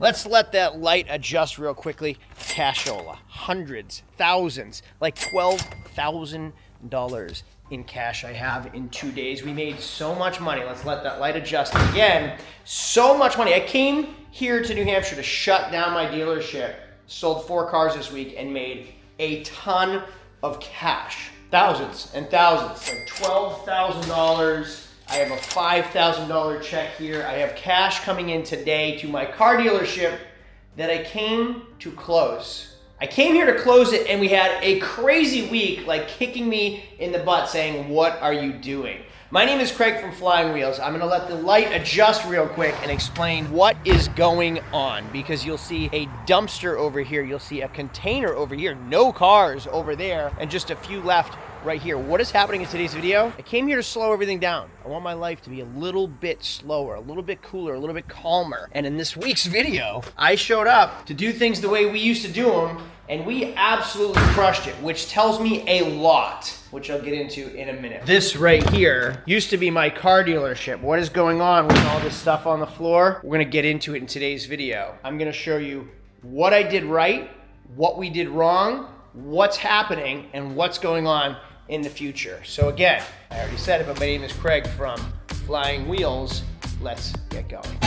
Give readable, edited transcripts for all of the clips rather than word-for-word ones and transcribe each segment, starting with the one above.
Let's let that light adjust real quickly. Cashola, hundreds, thousands, like $12,000 in cash I have in 2 days. We made so much money. Let's let that light adjust again. So much money. I came here to New Hampshire to shut down my dealership, sold 4 cars this week, and made a ton of cash. Thousands and thousands, like $12,000. I have a $5,000 check here. I have cash coming in today to my car dealership that I came to close. I came here to close it, and we had a crazy week, like kicking me in the butt saying, what are you doing? My name is Craig from Flying Wheels. I'm gonna let the light adjust real quick and explain what is going on, because you'll see a dumpster over here, you'll see a container over here, no cars over there, and just a few left right here. What is happening in today's video? I came here to slow everything down. I want my life to be a little bit slower, a little bit cooler, a little bit calmer. And in this week's video, I showed up to do things the way we used to do them, and we absolutely crushed it, which tells me a lot, which I'll get into in a minute. This right here used to be my car dealership. What is going on with all this stuff on the floor? We're gonna get into it in today's video. I'm gonna show you what I did right, what we did wrong, what's happening, and what's going on in the future. So again, I already said it, but my name is Craig from Flying Wheels. Let's get going.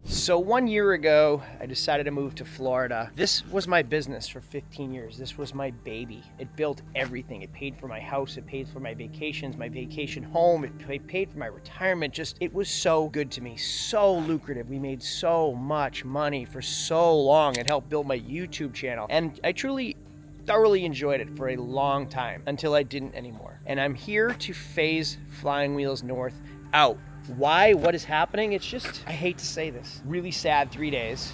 So 1 year ago, I decided to move to Florida. This was my business for 15 years. This was my baby. It built everything. It paid for my house. It paid for my vacations, my vacation home. It paid for my retirement. It was so good to me, so lucrative. We made so much money for so long. It helped build my YouTube channel. And I truly thoroughly enjoyed it for a long time until I didn't anymore. And I'm here to phase Flying Wheels North out. Why? What is happening? It's just, I hate to say this, really sad 3 days.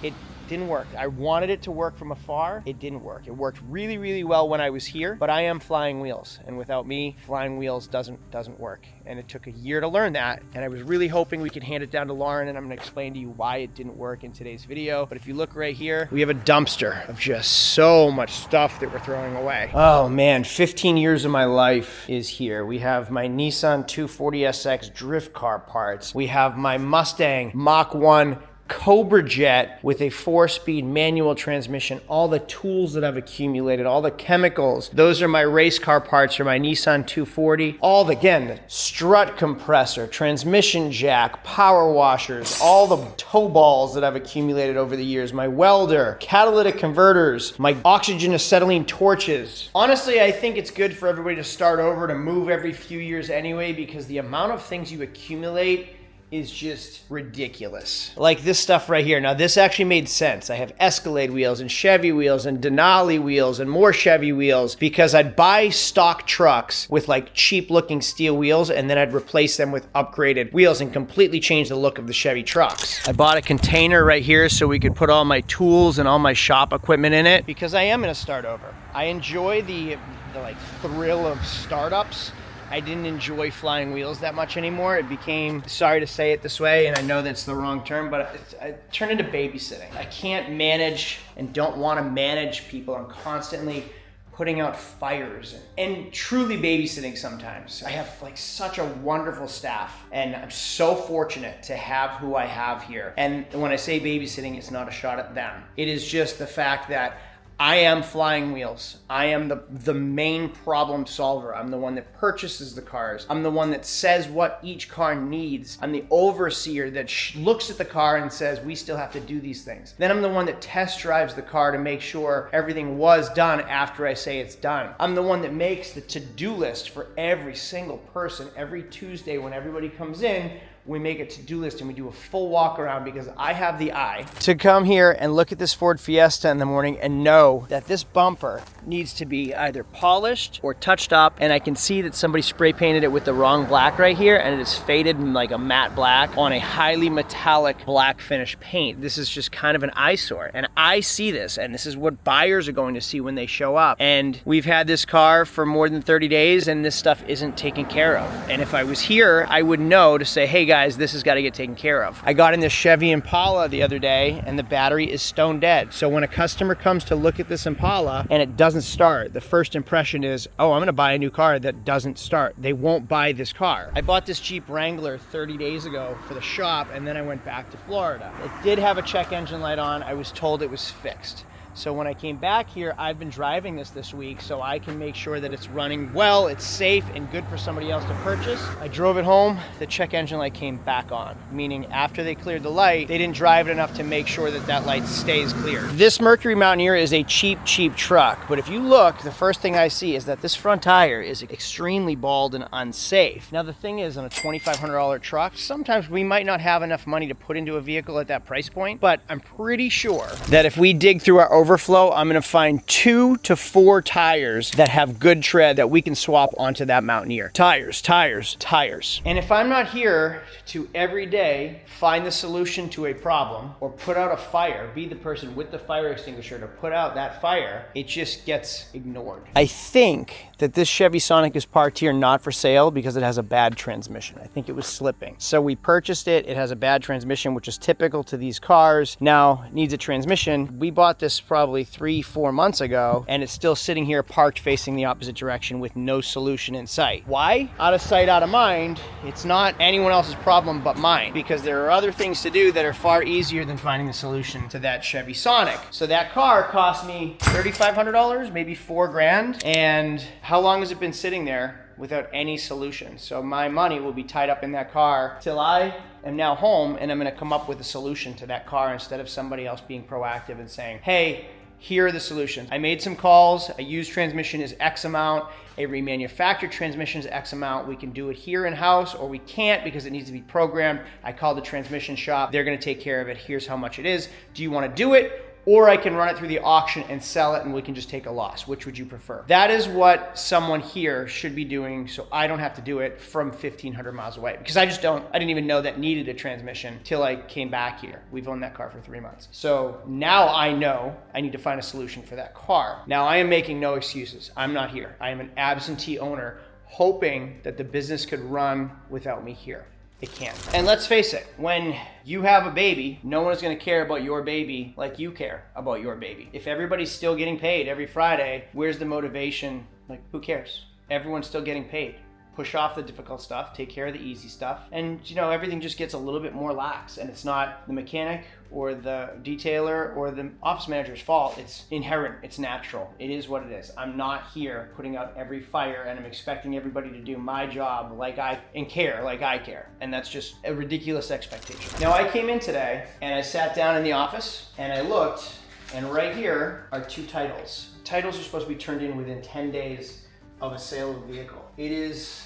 It didn't work. I wanted it to work from afar. It didn't work. It worked really, really well when I was here, but I am Flying Wheels, and without me, Flying Wheels doesn't work. And it took a year to learn that, and I was really hoping we could hand it down to Lauren, and I'm gonna explain to you why it didn't work in today's video. But if you look right here, we have a dumpster of just so much stuff that we're throwing away. Oh man, 15 years of my life is here. We have my Nissan 240SX drift car parts. We have my Mustang Mach 1 Cobra Jet with a 4-speed manual transmission, all the tools that I've accumulated, all the chemicals. Those are my race car parts for my Nissan 240. All the, again, the strut compressor, transmission jack, power washers, all the tow balls that I've accumulated over the years, my welder, catalytic converters, my oxygen acetylene torches. Honestly, I think it's good for everybody to start over, to move every few years anyway, because the amount of things you accumulate is just ridiculous. Like this stuff right here. Now this actually made sense. I have Escalade wheels and Chevy wheels and Denali wheels and more Chevy wheels, because I'd buy stock trucks with like cheap looking steel wheels, and then I'd replace them with upgraded wheels and completely change the look of the Chevy trucks. I bought a container right here so we could put all my tools and all my shop equipment in it, because I am gonna start over. I enjoy the like thrill of startups. I didn't enjoy Flying Wheels that much anymore. It became, sorry to say it this way, and I know that's the wrong term, but I turned into babysitting. I can't manage and don't want to manage people. I'm constantly putting out fires and truly babysitting sometimes. I have like such a wonderful staff, and I'm so fortunate to have who I have here. And when I say babysitting, it's not a shot at them. It is just the fact that I am Flying Wheels. I am the main problem solver. I'm the one that purchases the cars. I'm the one that says what each car needs. I'm the overseer that looks at the car and says, we still have to do these things. Then I'm the one that test drives the car to make sure everything was done after I say it's done. I'm the one that makes the to-do list for every single person. Every Tuesday when everybody comes in, we make a to-do list and we do a full walk around, because I have the eye to come here and look at this Ford Fiesta in the morning and know that this bumper needs to be either polished or touched up, and I can see that somebody spray painted it with the wrong black right here, and it is faded in like a matte black on a highly metallic black finish paint. This is just kind of an eyesore, and I see this, and this is what buyers are going to see when they show up. And we've had this car for more than 30 days and this stuff isn't taken care of. And if I was here, I would know to say, hey guys, guys, this has got to get taken care of. I got in this Chevy Impala the other day and the battery is stone dead. So when a customer comes to look at this Impala and it doesn't start, the first impression is, oh, I'm gonna buy a new car that doesn't start. They won't buy this car. I bought this Jeep Wrangler 30 days ago for the shop, and then I went back to Florida. It did have a check engine light on. I was told it was fixed. So when I came back here, I've been driving this week so I can make sure that it's running well, it's safe and good for somebody else to purchase. I drove it home, the check engine light came back on, meaning after they cleared the light, they didn't drive it enough to make sure that that light stays clear. This Mercury Mountaineer is a cheap truck, but if you look, the first thing I see is that this front tire is extremely bald and unsafe. Now the thing is, on a $2,500 truck, sometimes we might not have enough money to put into a vehicle at that price point, but I'm pretty sure that if we dig through our overflow, I'm gonna find 2 to 4 tires that have good tread that we can swap onto that Mountaineer. Tires. And if I'm not here to every day find the solution to a problem or put out a fire, be the person with the fire extinguisher to put out that fire, it just gets ignored. I think that this Chevy Sonic is parked here not for sale because it has a bad transmission. I think it was slipping. So we purchased it. It has a bad transmission, which is typical to these cars. Now it needs a transmission. We bought this probably 3-4 months ago, and it's still sitting here parked facing the opposite direction with no solution in sight. Why? Out of sight, out of mind. It's not anyone else's problem but mine, because there are other things to do that are far easier than finding the solution to that Chevy Sonic. So that car cost me $3,500, maybe $4,000. And how long has it been sitting there without any solution? So my money will be tied up in that car till I am now home, and I'm gonna come up with a solution to that car instead of somebody else being proactive and saying, hey, here are the solutions. I made some calls. A used transmission is X amount. A remanufactured transmission is X amount. We can do it here in-house, or we can't because it needs to be programmed. I called the transmission shop. They're gonna take care of it. Here's how much it is. Do you wanna do it? Or I can run it through the auction and sell it and we can just take a loss. Which would you prefer? That is what someone here should be doing, so I don't have to do it from 1,500 miles away. Because I didn't even know that needed a transmission till I came back here. We've owned that car for 3 months. So now I know I need to find a solution for that car. Now I am making no excuses. I'm not here. I am an absentee owner hoping that the business could run without me here. It can't. And let's face it, when you have a baby, no one is gonna care about your baby like you care about your baby. If everybody's still getting paid every Friday, where's the motivation? Like, who cares? Everyone's still getting paid. Push off the difficult stuff, take care of the easy stuff, and everything just gets a little bit more lax. And it's not the mechanic or the detailer or the office manager's fault. It's inherent, it's natural. It is what it is. I'm not here putting out every fire and I'm expecting everybody to do my job and care like I care. And that's just a ridiculous expectation. Now I came in today and I sat down in the office and I looked, and right here are 2 titles. Titles are supposed to be turned in within 10 days of a sale of a vehicle. It is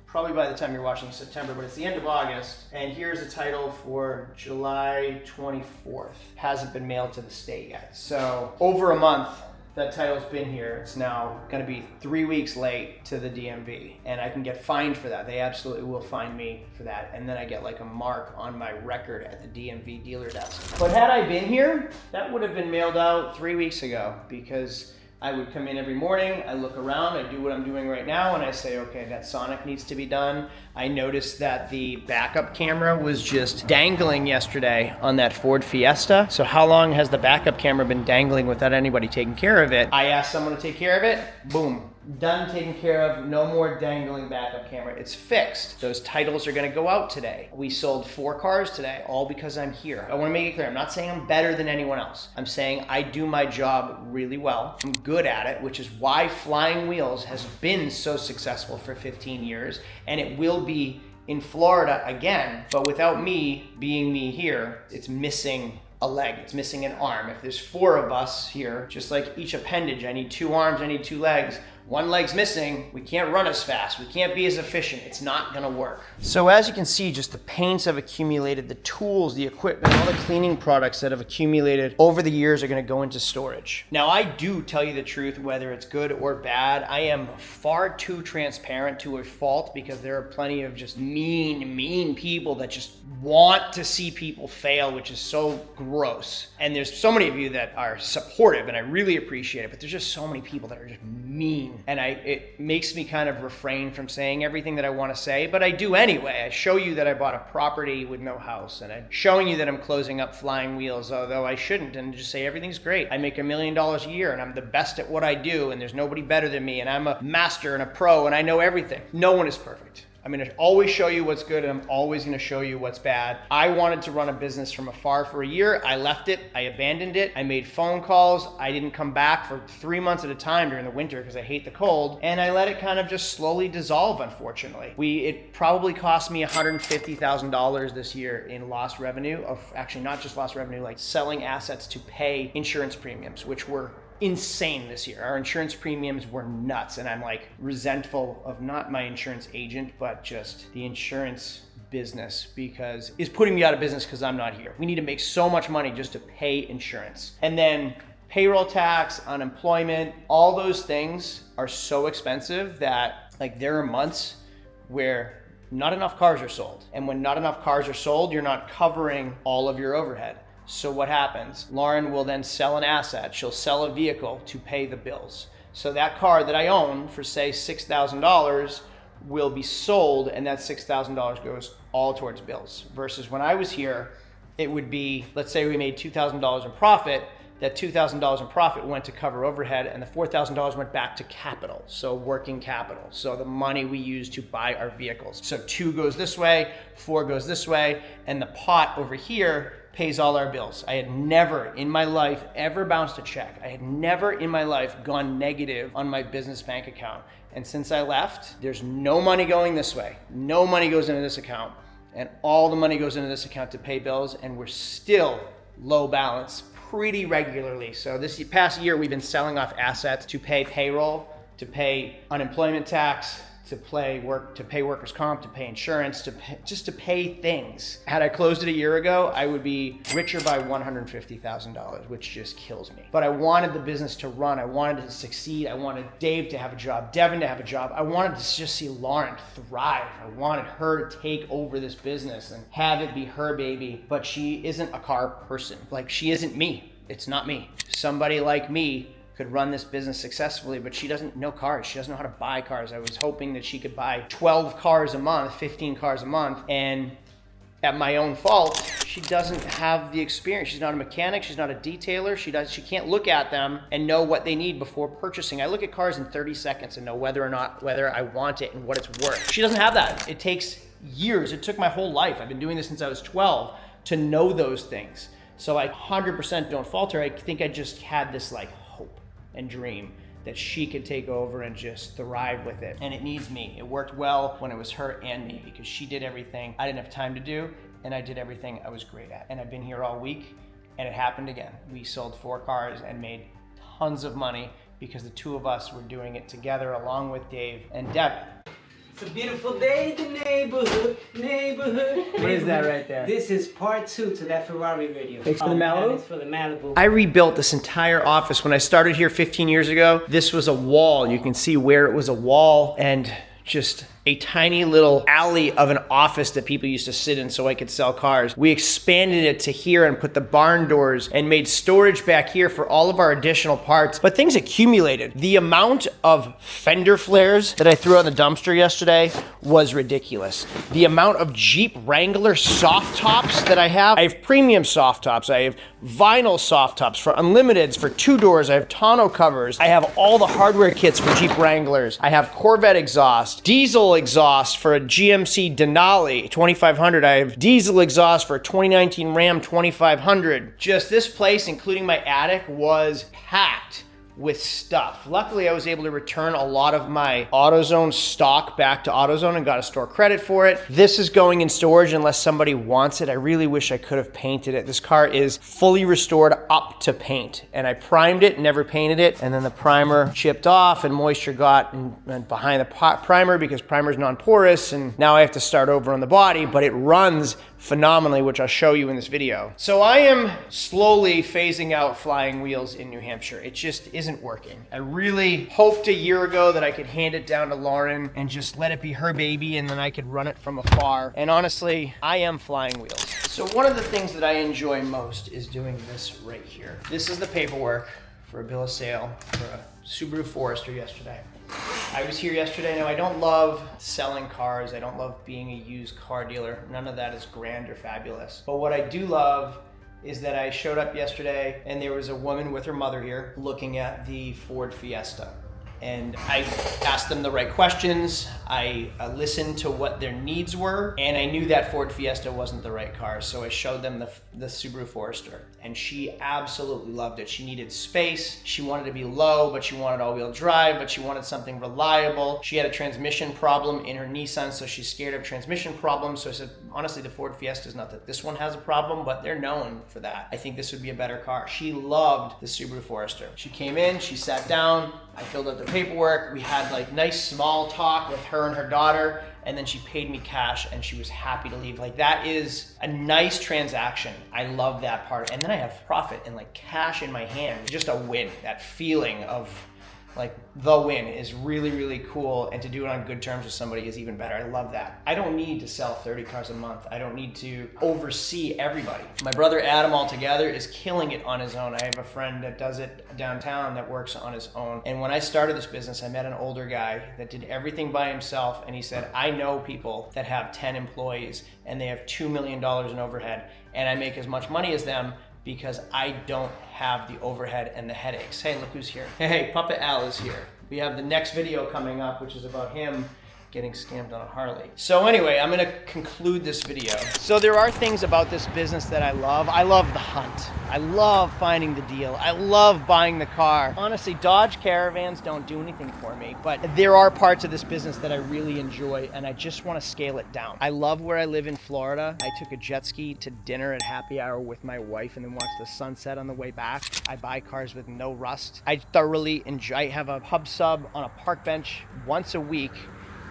probably by the time you're watching September, but it's the end of August. And here's a title for July 24th. Hasn't been mailed to the state yet. So over a month, that title's been here. It's now gonna be 3 weeks late to the DMV, and I can get fined for that. They absolutely will fine me for that. And then I get like a mark on my record at the DMV dealer desk. But had I been here, that would have been mailed out 3 weeks ago, because I would come in every morning, I look around, I do what I'm doing right now, and I say, okay, that Sonic needs to be done. I noticed that the backup camera was just dangling yesterday on that Ford Fiesta. So how long has the backup camera been dangling without anybody taking care of it? I asked someone to take care of it, boom. Done, taken care of, no more dangling backup camera. It's fixed. Those titles are gonna go out today. We sold 4 cars today, all because I'm here. I wanna make it clear, I'm not saying I'm better than anyone else. I'm saying I do my job really well. I'm good at it, which is why Flying Wheels has been so successful for 15 years, and it will be in Florida again, but without me being me here, it's missing a leg, it's missing an arm. If there's 4 of us here, just like each appendage, I need 2 arms, I need 2 legs. 1 leg's missing, we can't run as fast, we can't be as efficient, it's not gonna work. So as you can see, just the paints have accumulated, the tools, the equipment, all the cleaning products that have accumulated over the years are gonna go into storage. Now I do tell you the truth, whether it's good or bad. I am far too transparent to a fault, because there are plenty of just mean people that just want to see people fail, which is so gross. And there's so many of you that are supportive, and I really appreciate it, but there's just so many people that are just mean mean. And it makes me kind of refrain from saying everything that I want to say, but I do anyway. I show you that I bought a property with no house, and I'm showing you that I'm closing up Flying Wheels, although I shouldn't, and just say everything's great. I make $1 million a year, and I'm the best at what I do, and there's nobody better than me, and I'm a master and a pro, and I know everything. No one is perfect. I'm going to always show you what's good, and I'm always going to show you what's bad. I wanted to run a business from afar for a year. I left it. I abandoned it. I made phone calls. I didn't come back for 3 months at a time during the winter because I hate the cold. And I let it kind of just slowly dissolve, unfortunately. It probably cost me $150,000 this year in lost revenue, of actually not just lost revenue, like selling assets to pay insurance premiums, which were insane this year. Our insurance premiums were nuts, and I'm like resentful of not my insurance agent, but just the insurance business, because it's putting me out of business because I'm not here. We need to make so much money just to pay insurance. And then payroll tax, unemployment, all those things are so expensive that like there are months where not enough cars are sold. And when not enough cars are sold, you're not covering all of your overhead. So what happens? Lauren will then sell an asset. She'll sell a vehicle to pay the bills. So that car that I own for say $6,000 will be sold, and that $6,000 goes all towards bills. Versus when I was here, it would be, let's say we made $2,000 in profit, that $2,000 in profit went to cover overhead, and the $4,000 went back to capital, so working capital. So the money we use to buy our vehicles. So 2 goes this way, 4 goes this way, and the pot over here pays all our bills. I had never in my life ever bounced a check. I had never in my life gone negative on my business bank account. And since I left, there's no money going this way. No money goes into this account. And all the money goes into this account to pay bills, and we're still low balance pretty regularly. So this past year, we've been selling off assets to pay payroll, to pay unemployment tax, to pay workers' comp, to pay insurance, just to pay things. Had I closed it a year ago, I would be richer by $150,000, which just kills me. But I wanted the business to run. I wanted it to succeed. I wanted Dave to have a job, Devin to have a job. I wanted to just see Lauren thrive. I wanted her to take over this business and have it be her baby. But she isn't a car person. Like, she isn't me. It's not me. Somebody like me could run this business successfully, but she doesn't know cars. She doesn't know how to buy cars. I was hoping that she could buy 12 cars a month, 15 cars a month, and at my own fault, she doesn't have the experience. She's not a mechanic, she's not a detailer, she can't look at them and know what they need before purchasing. I look at cars in 30 seconds and know whether I want it and what it's worth. She doesn't have that. It takes years. It took my whole life. I've been doing this since I was 12 to know those things. So I 100% don't fault her. I think I just had this like hope and dream that she could take over and just thrive with it. And it needs me. It worked well when it was her and me, because she did everything I didn't have time to do, and I did everything I was great at. And I've been here all week, and it happened again. We sold 4 cars and made tons of money because the 2 of us were doing it together along with Dave and Devin. It's a beautiful day in the neighborhood. What is that right there? This is part 2 to that Ferrari video. It's for the Malibu? It's for the Malibu. I rebuilt this entire office. When I started here 15 years ago, this was a wall. You can see where it was a wall and just a tiny little alley of an office that people used to sit in so I could sell cars. We expanded it to here and put the barn doors and made storage back here for all of our additional parts. But things accumulated. The amount of fender flares that I threw out in the dumpster yesterday was ridiculous. The amount of Jeep Wrangler soft tops that I have premium soft tops. I have vinyl soft tops for Unlimiteds, for 2 doors. I have tonneau covers. I have all the hardware kits for Jeep Wranglers. I have Corvette exhaust, diesel exhaust for a GMC Denali 2500. I have diesel exhaust for a 2019 Ram 2500. Just this place, including my attic, was packed with stuff. Luckily, I was able to return a lot of my AutoZone stock back to AutoZone and got a store credit for it. This is going in storage unless somebody wants it. I really wish I could have painted it. This car is fully restored up to paint, and I primed it, never painted it, and then the primer chipped off and moisture got behind the primer because primer's non-porous, and now I have to start over on the body, but it runs phenomenally, which I'll show you in this video. So I am slowly phasing out Flying Wheels in New Hampshire. It just isn't working. I really hoped a year ago that I could hand it down to Lauren and just let it be her baby, and then I could run it from afar. And honestly, I am Flying Wheels. So one of the things that I enjoy most is doing this right here. This is the paperwork for a bill of sale for a Subaru Forester yesterday. I was here yesterday. Now, I don't love selling cars. I don't love being a used car dealer. None of that is grand or fabulous. But what I do love is that I showed up yesterday and there was a woman with her mother here looking at the Ford Fiesta. And I asked them the right questions. I listened to what their needs were, and I knew that Ford Fiesta wasn't the right car, so I showed them the Subaru Forester, and she absolutely loved it. She needed space, she wanted to be low, but she wanted all-wheel drive, but she wanted something reliable. She had a transmission problem in her Nissan, so she's scared of transmission problems. So I said, honestly, the Ford Fiesta is not that this one has a problem, but they're known for that. I think this would be a better car. She loved the Subaru Forester. She came in, she sat down, I filled out the paperwork. We had like nice small talk with her and her daughter, and then she paid me cash and she was happy to leave. Like, that is a nice transaction. I love that part. And then I have profit and like cash in my hand, just a win. That feeling of like the win is really, really cool, and to do it on good terms with somebody is even better. I love that. I don't need to sell 30 cars a month. I don't need to oversee everybody. My brother Adam altogether is killing it on his own. I have a friend that does it downtown that works on his own. And when I started this business, I met an older guy that did everything by himself, and he said, I know people that have 10 employees and they have $2 million in overhead, and I make as much money as them because I don't have the overhead and the headaches. Hey, look who's here. Hey, Papa Al is here. We have the next video coming up, which is about him getting scammed on a Harley. So anyway, I'm gonna conclude this video. So there are things about this business that I love. I love the hunt. I love finding the deal. I love buying the car. Honestly, Dodge Caravans don't do anything for me, but there are parts of this business that I really enjoy, and I just wanna scale it down. I love where I live in Florida. I took a jet ski to dinner at happy hour with my wife and then watched the sunset on the way back. I buy cars with no rust. I thoroughly enjoy. I have a hub sub on a park bench once a week.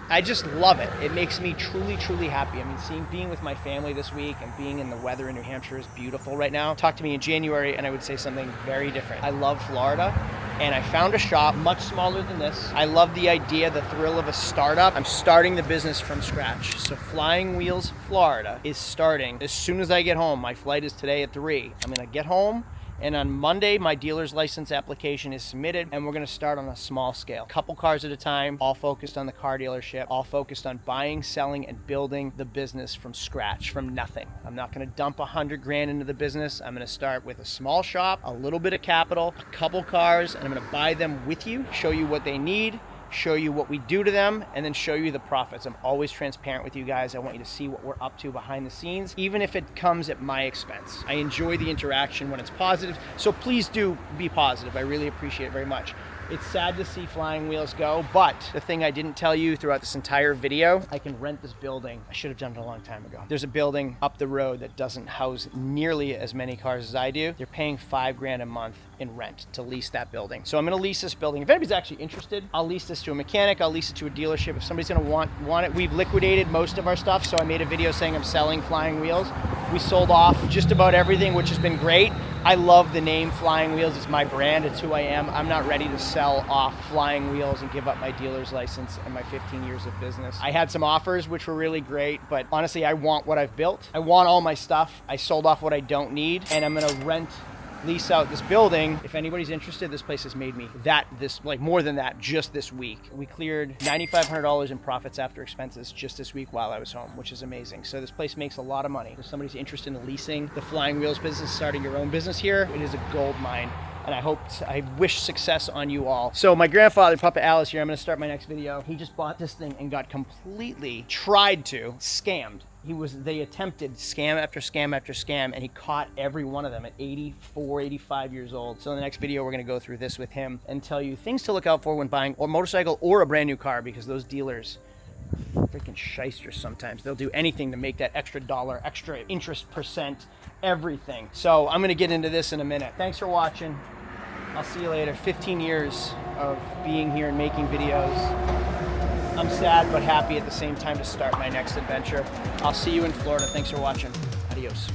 I just love it. It makes me truly, truly happy. I mean, being with my family this week and being in the weather in New Hampshire is beautiful right now. Talk to me in January and I would say something very different. I love Florida, and I found a shop much smaller than this. I love the idea, the thrill of a startup. I'm starting the business from scratch. So Flying Wheels Florida is starting as soon as I get home. My flight is today at 3. I'm gonna get home, and on Monday, my dealer's license application is submitted, and we're gonna start on a small scale. Couple cars at a time, all focused on the car dealership, all focused on buying, selling, and building the business from scratch, from nothing. I'm not gonna dump 100 grand into the business. I'm gonna start with a small shop, a little bit of capital, a couple cars, and I'm gonna buy them with you, show you what they need, show you what we do to them, and then show you the profits. I'm always transparent with you guys. I want you to see what we're up to behind the scenes, even if it comes at my expense. I enjoy the interaction when it's positive, so please do be positive. I really appreciate it very much. It's sad to see Flying Wheels go, but the thing I didn't tell you throughout this entire video, I can rent this building. I should have done it a long time ago. There's a building up the road that doesn't house nearly as many cars as I do. They're paying $5 grand a month in rent to lease that building. So I'm gonna lease this building. If anybody's actually interested, I'll lease this to a mechanic, I'll lease it to a dealership. If somebody's gonna want it, we've liquidated most of our stuff, so I made a video saying I'm selling Flying Wheels. We sold off just about everything, which has been great. I love the name Flying Wheels. It's my brand, it's who I am. I'm not ready to sell off Flying Wheels and give up my dealer's license and my 15 years of business. I had some offers which were really great, but honestly, I want what I've built. I want all my stuff. I sold off what I don't need, and I'm gonna lease out this building. If anybody's interested, this place has made me more than that just this week. We cleared $9,500 in profits after expenses just this week while I was home, which is amazing. So this place makes a lot of money. If somebody's interested in leasing the Flying Wheels business, starting your own business here, it is a gold mine. And I wish success on you all. So my grandfather, Papa Al, is here. I'm gonna start my next video. He just bought this thing and got completely scammed. They attempted scam after scam after scam, and he caught every one of them at 84, 85 years old. So in the next video, we're gonna go through this with him and tell you things to look out for when buying a motorcycle or a brand new car, because those dealers freaking shysters sometimes. They'll do anything to make that extra dollar, extra interest percent, everything. So I'm gonna get into this in a minute. Thanks for watching. I'll see you later. 15 years of being here and making videos. I'm sad but happy at the same time to start my next adventure. I'll see you in Florida. Thanks for watching. Adios.